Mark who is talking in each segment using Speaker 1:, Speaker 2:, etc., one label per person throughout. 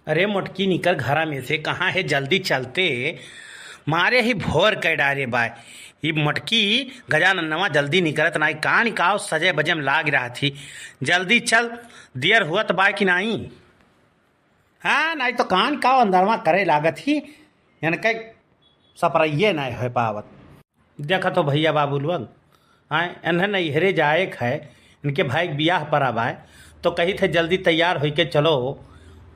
Speaker 1: अरे मोटकी निकल घरा में से कहाँ है, जल्दी चलते। मारे ही भोर कह डारे बाय। ये मटकी गजाननवा जल्दी निकलत नाई, कहाँ निकाव सजे बजम लाग रहा थी। जल्दी चल, देर हुआ तो बाय कि नहीं। हाँ नहीं तो कहाँ निकाव अंदरवा करे लागत ही, यानी कई सपरइये नहीं है पावत। देखा तो भैया बाबू लोग आए इन्हें नैहरे जाए है, इनके भाई ब्याह पर अब आए तो कही थे जल्दी तैयार हो के चलो।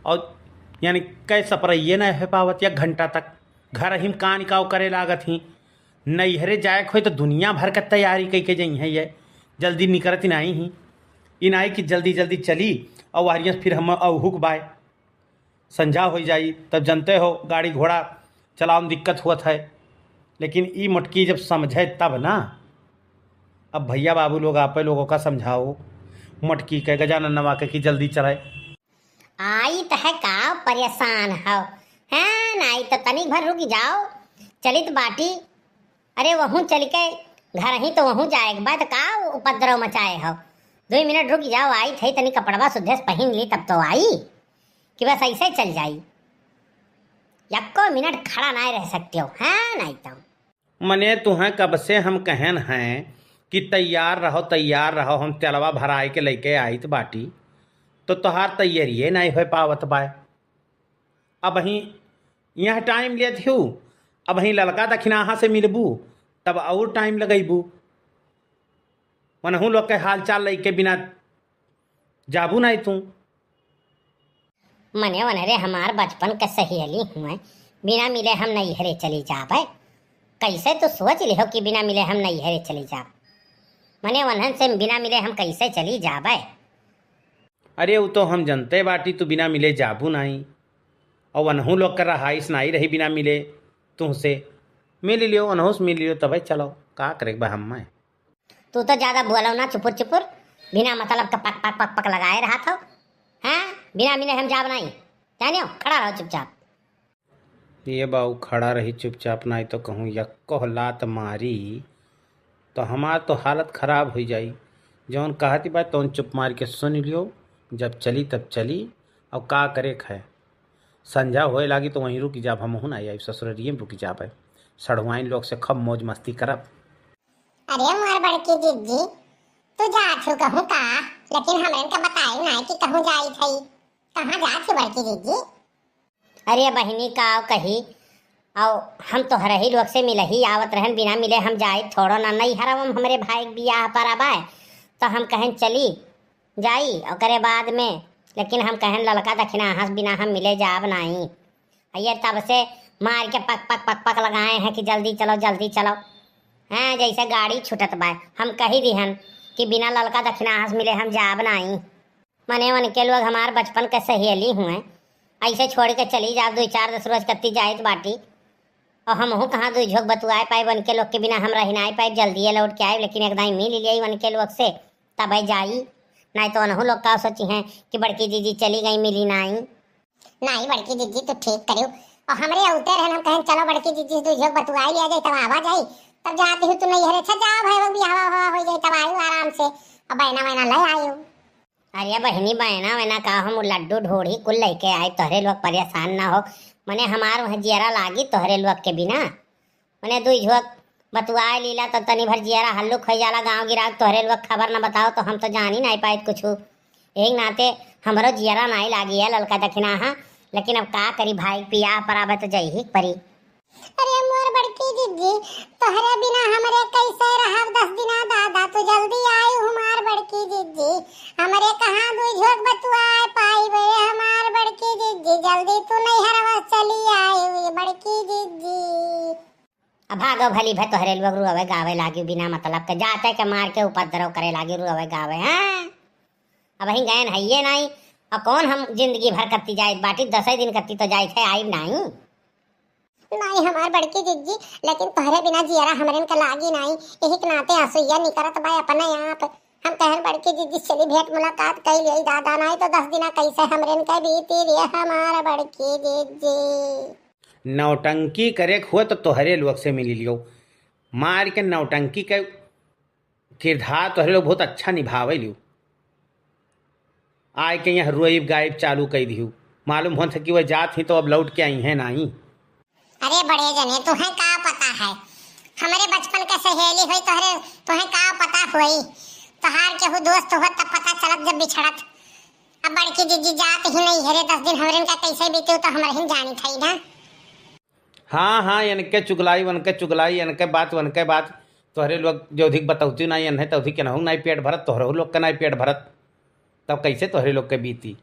Speaker 1: और यानी कई सपरइये नहीं है पावत, एक घंटा तक घर ही कान काव करे लागत ही। नैहरे जाए हो तो दुनिया भर का तैयारी कई के जई है, ये जल्दी निकलत नहीं ही। इन आई कि जल्दी जल्दी चली और वारियस फिर हम अहुक बाय संझा हो जाई, तब जनते हो गाड़ी घोड़ा चलाओ में दिक्कत हुआ है। लेकिन ई मटकी जब समझे तब ना। अब भैया बाबू लोग आप लोगों का समझाओ मटकी के गजाननवा के कि जल्दी चलाए।
Speaker 2: आई तो है का परेशान हो हैं, नहीं तो तनिक भर रुक जाओ, चलित बाटी। अरे वहूँ चल के घर ही तो वहूँ जाए बाद का उपद्रव मचाए हो। 2 मिनट रुक जाओ, आई थे तनी कपड़वा सुधे से पहन ली तब तो आई कि बस ऐसे ही चल जाई। यक्को मिनट खड़ा नहीं रह सकते हो हैं, नहीं तो
Speaker 1: मने तुम्हें कब से हम कहन हैं कि तैयार रहो, हम तेलवा भराए के लेके आई तो बाटी, तो तोहार तैयारिए नहीं हो पावत बाय। अब वहीं यहाँ टाइम ले थू, अब वहीं ललका दक्षिणाहा से मिलबू तब और टाइम लगेबू। मनहू लोग के हाल चाल लेके बिना जाबू नहीं तू।
Speaker 2: मने वनरे हमार बचपन के सहेली हुए, बिना मिले हम नैहरे चली जाबे। कैसे तो सोच लिहो कि बिना मिले हम नैहरे चली जाब। मने वनहन से बिना मिले हम कैसे चली जाबे।
Speaker 1: अरे वो तो हम जनते बाटी, तू बिना मिले जाबू नहीं। और वनहू लोग का रहाइश नहीं रही बिना मिले तुमसे। मिल लियो वनहू से मिल लियो तब चलो, का करे बा हम मैं।
Speaker 2: तू तो ज्यादा बोलो ना, चुपुर चुपुर बिना मतलब का पक पक पक पक लगाए रहा था। हैं बिना मिले हम जाब नहीं, जानियो खड़ा रहो चुपचाप।
Speaker 1: ये बाऊ खड़ा रही चुपचाप, नहीं तो कहूँ यक्को लात मारी तो हमार तो हालत खराब हो जाई। जौन कहती बात तो चुप मार के सुन लियो, जब चली तब चली। और का करे है, संझा होए लागी तो वहीं रुक जाब। हम हूँ ना आई ससुरिये में रुक जाब, सड़वाइन लोग से खब मौज मस्ती करब।
Speaker 2: अरे मोर बड़की दीदी तू जात हो कहूँ का, लेकिन हमरे का बताई नहीं कि कहूँ जाई थई, कहाँ जात हो बड़की दीदी। अरे बहिनी का कही और हम तो हर ही लोग से मिल ही आवत रहन, बिना मिले हम जाए थोड़ो ना। नहीं हरम हमरे भाई बियाह पर आबाए तो हम कहन चली जाई और करे बाद में, लेकिन हम कहन ललका दक्षिणा हंस बिना हम मिले जाब नहीं। ये तब से मार के पक पक पक पक लगाए हैं कि जल्दी चलो जल्दी चलो। हैं जैसे गाड़ी छुटत बाय, हम कही दिहन कि बिना ललका दक्षिणा हंस मिले हम जाब नहीं। मने मन के लोग हमार बचपन के सहेली हुए, ऐसे छोड़ के चली जाब 2-4 रोज कत्ती जाइत बाटी। और हम हूँ कहाँ 2 झोंक बतुआए पाए वन के लोग के बिना हम रह नहीं पाए, जल्दी लौट के आए। लेकिन एकदम मिल लिया वन के लोग से तब जाई, नहीं तो अनहू लोग का सोची हैं कि बड़की दीदी चली गई मिली नहीं। नहीं बड़की दीदी तो ठीक करियो, और हमरे उतर रहन हम कहें चलो बड़की दीदी 2 झोंक बतुआई लिया जाए तब आवा जाई, तब जाती हूँ तो नहीं हरे अच्छा जाओ भाई भी हवा हो जाए तब आयु आराम से और बहना वहना ले आयु। अरे बहनी बहना वहना का हम लड्डू ढोड़ी कुल लेके आए, तोहरे लोग परेशान ना हो। मने हमार वहाँ जियरा लागी तोहरे लोग के बिना। मने 2 झोंक बतुआए लीला तो तनी भर जियरा हल्लुक हो जाला गाँव गिरा, तोहरे लोग खबर न बताओ तो हम तो जान ही नहीं पाए कुछ। एक नाते हमारो जियरा नहीं लागी है ललका दक्षिणा। लेकिन अब का करी भाई पिया पर आवे तो जई ही परी। अरे मोर बड़की दीदी तोहरे बिना हमरे कैसे रहब 10 दिना दादा, तो जल्दी आई हमार बड़की दीदी। हमरे कहाँ 2 झोंक बतुआए पाई बे हमार बड़की दीदी, जल्दी तू नहीं हरवा चली आई बड़की दीदी। अब भागो भली भे तोहरे लोग रुआवे गावे लागी बिना मतलब के, जाते के मार के उपद्रव करे लागी रुआवे गावे। हैं अब वहीं गए है नहीं, और कौन हम जिंदगी भर करती जाए बाटी, 10 दिन करती तो जाए थे आई नहीं। नहीं हमार बड़की दीदी, लेकिन तोहरे बिना जियरा हमरे का लागी नहीं, यही के नाते आंसुइया निकलत बा अपने आप। हम कहन बड़की दीदी चली भेंट मुलाकात कई ले दादा, नहीं तो 10 दिना कैसे हमरे का बीती रे हमार बड़की दीदी।
Speaker 1: नौटंकी करे हुआ तो तोहरे लोग से मिली लियो, मार के नौटंकी के किरदार तोहरे लोग बहुत अच्छा निभावे लियो। आय के यहाँ रोइब गायब चालू कर दियो, मालूम हो था कि वह जात ही तो अब लौट के आई है नहीं।
Speaker 2: अरे बड़े जने तुम्हें का पता है, हमारे बचपन का सहेली हुई तोहरे, तुम्हें का पता हुई, तोहार केहू दोस्त हो तब पता चलत जब बिछड़त। अब बड़की दीदी जात ही नहीं हरे 10 दिन हमरे का कैसे बीते तो हमरे ही जानी थी ना।
Speaker 1: हाँ हाँ, इनके चुगलाई वनके चुगलाई, इनके बात वनके बात, तोहरे लोग जो अधिक बताउती नहीं इन्हें तो अधिक केनाहू नहीं पेट भरत, तोहरे लोग के नहीं पेट भरत, तब कैसे तोहरे लोग के बीती।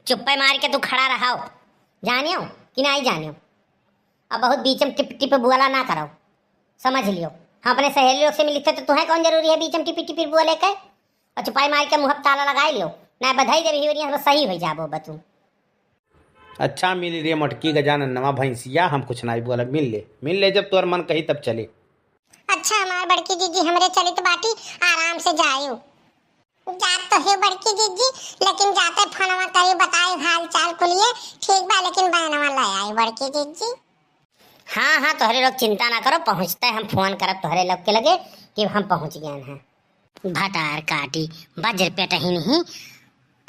Speaker 3: चुप्पे मार के तू खड़ा रहो, जानियो कि नहीं जानियो। अब बहुत बीच में टिप टिप बोला ना करो, समझ लियो। हम अपने सहेली लोग से मिलते तो तुम्हें कौन जरूरी है बीच में टिपी टिपी बोले के, और चुपाई मार के मुँह ताला लगाई लियो ना, बधाई जब ही सही हो जाबो बतू।
Speaker 1: अच्छा मिल रही मटकी गजानन नवा भैंसिया, हम कुछ नहीं बोला, मिल ले जब तोर मन कही तब चले।
Speaker 2: अच्छा हमार बड़की दीदी हमरे चली तो बाटी आराम से जायो, जात तो है बड़की दीदी, लेकिन जाते फोनवा करी बताई हाल चाल को लिए ठीक बा, लेकिन बहनवा ले आई बड़की दीदी।
Speaker 3: हाँ हाँ, तोहरे लोग चिंता ना करो, पहुँचते हम फोन करब तोहरे लोग के लगे कि हम पहुँच गए हैं। भटार काटी बज्र पेट ही नहीं,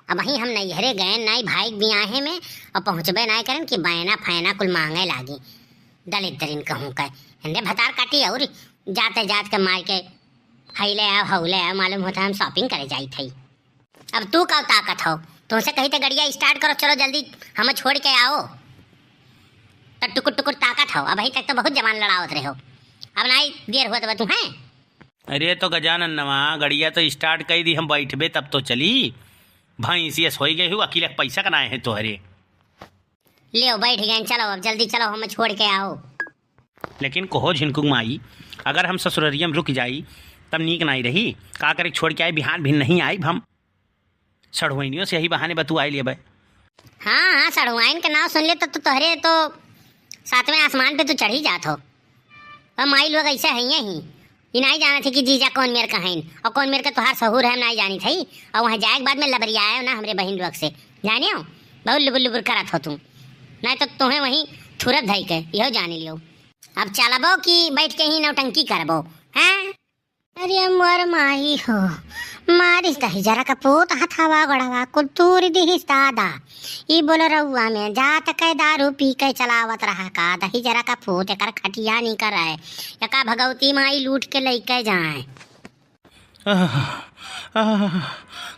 Speaker 3: अब वहीं हम नैहरे गए नहीं भाई बियाहे में, और पहुँचबे नहीं करन कि बैना फैना कुल मांगे लागी, दलित दरिन कहूँ कह हिंदे भटार काटी। और जाते जात के मार के हईले आओ हौले आओ, मालूम होता हम शॉपिंग करे जाई थी। अब तू का ताकत हो, तुमसे कही तो गड़िया स्टार्ट करो, चलो जल्दी हम छोड़ के आओ, तब टुकुर टुकुर ताकत हो। अब अभी तक तो बहुत जवान लड़ावत रहे हो, अब नहीं देर हुआ तो तुम्हें।
Speaker 1: अरे तो गजानन नवा गड़िया तो स्टार्ट कर दी, हम बैठबे तब तो चली, भैंसिया सोई गई हूँ, अकेले पैसा कनाए हैं तोहरे।
Speaker 3: ले बैठ गए, चलो अब जल्दी चलो, हम छोड़ के आओ।
Speaker 1: लेकिन कहो झिनकुक माई, अगर हम ससुररिया में रुक जाई तब नीक नहीं रही, का करे छोड़ के आए बिहान भी नहीं आई, हम सड़ुआइनियों से यही बहाने बतू आई लिए भाई।
Speaker 3: हाँ हाँ, सड़ुआइन का नाम सुन ले तो तोहरे तो सातवें आसमान पे तो चढ़ ही जात हो। अब माई लोग ऐसे हैं ही, ये नहीं जाना थी कि जीजा कौन मेरे कहीं और कौन मेरे का तोहार सहूर है, नहीं जानी थी। और वहाँ जाए के बाद में लबरिया आया ना हमरे बहन लोग से, जाने हो बहुत लुबुर लुबुर करत हो तुम, नहीं तो तुम्हें वहीं थुरत धई के यहो जानी लियो। अब चलबो कि बैठ के ही नौटंकी करबो हैं। अरे मोर माई हो, मारिस दही जरा का पोत हथावा गड़ावा कुल तूर दिहिस दादा, ई बोल रउआ में जात के दारू पी के चलावत रहा का, दही जरा का पोत एकर खटिया नहीं कराए, यका भगवती माई लूट के लेके जाए।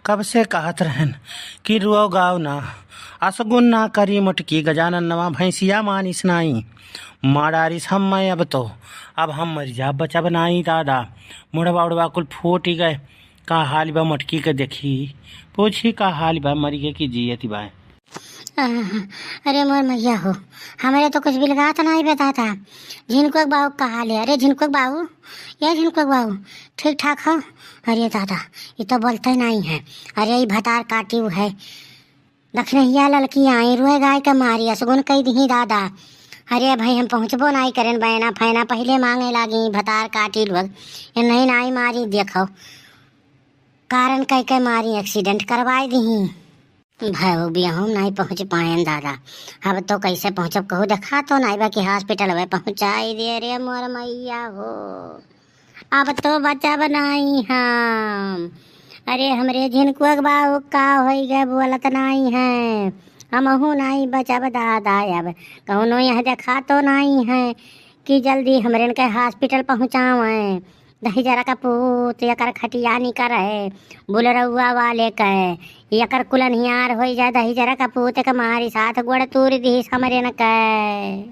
Speaker 1: कब से कहत रहन कि रुओ गाँव ना, असगुन ना करी मटकी गजानन नवा भैंसिया मानिस नाई, मारारिस हम मैं अब हम मर जा बचा बनाई दादा, मुड़वा उड़वा कुल फूट ही गए, का हाल बा मटकी के देखी, पूछी का हाल बा मरी के कि जियती बा।
Speaker 3: अरे मोर मैया हो, हमारे तो कुछ बिलगात नहीं बताता। झिनकुक बाबू का हाल है? अरे झिनकुक बाबू, ये झिनकुक बाबू ठीक ठाक हो? अरे दादा ये तो बोलते नहीं है। अरे ये भटार काटी हुआ है, दक्षिणहिया लड़की आई रुए गाय का मारी असगुन कही दी दादा। अरे भाई हम पहुँचबो नहीं करें, बैना फैना पहले मांगे लागी, भटार काटी लोग ये नहीं मारी, देखो कारण कह के मारी, एक्सीडेंट करवाई दी भाई भी हम नहीं पहुँच पाए दादा। अब तो कैसे पहुँचब कहूँ, देखा तो नहीं बा कि हॉस्पिटल में पहुँचाई दे रे मोर मैया हो, अब तो बचा बनाई हम। अरे हमरे झिनकुक बाबू का हो गए बोलत नहीं है, हमहू नहीं बचब दादा। अब कौनो यहाँ देखा तो नहीं है कि जल्दी हमरे के हॉस्पिटल पहुँचावें, दही जरा का पूत यकर खटिया नहीं करे, बुलरउआ वाले कहे यकर कुलनियार हो जाए, दही जरा का पूत के मारी साथ गोड़ तूर दी हमरे न कहे।